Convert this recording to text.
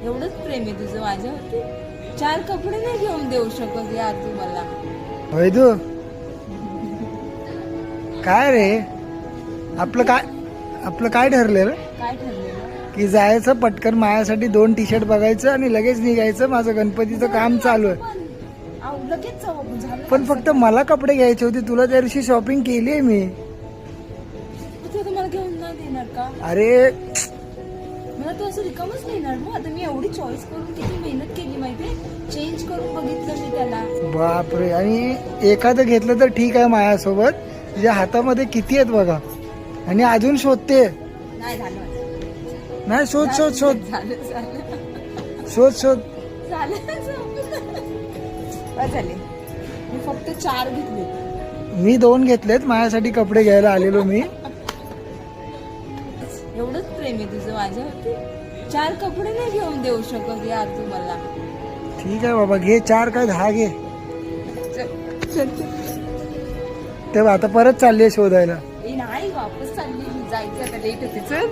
एवढंच प्रेम आहे तुझं माझ्यावरती. 4 कपडे नाही घेऊन देऊ शकत यार तू मला. वैदू काय रे, आपलं काय ठरलेलं काय ठरलेलं? की जायचं पटकन माझ्यासाठी 2 टी-शर्ट बघायचं आणि लगेच निघायचं. माझं गणपतीचं काम चालू आहे. आऊ, लगेच जाऊ आपण. झालं पण फक्त मला कपडे घ्यायचे होते, तुला त्या दिवशी शॉपिंग केली आहे मी. तू तुम्हाला घेऊन नाही देणार का? अरे मला तू असं रिकामच देणार मग. आता मी एवढी चॉईस करून किती मेहनत केली माहितीये. चेंज करून बघितलं मी त्याला. बापरे, आणि एखादं घेतलं तर ठीक आहे माझ्यासोबत. तुझ्या हातामध्ये किती आहेत बघा, आणि अजून शोधते. नाही झालं माझं. नाही, शोध शोध शोध झालं शोध शोध. झालं झाले. मी फक्त 4 घेतले. मी 2 घेतलेत, माझ्यासाठी कपडे घ्यायला आलेलो मी. एवढंच प्रेम आहे तुझं माझ्यावरती. 4 कपडे नाही घेऊन देऊ शकत यार तू मला. ठीक आहे बाबा, घे 4 काय 10 घे. तेव्हा आता परत चालली आहे शोधायला. नाही, वापस चालली. जायचं आता, लेट होते. चल.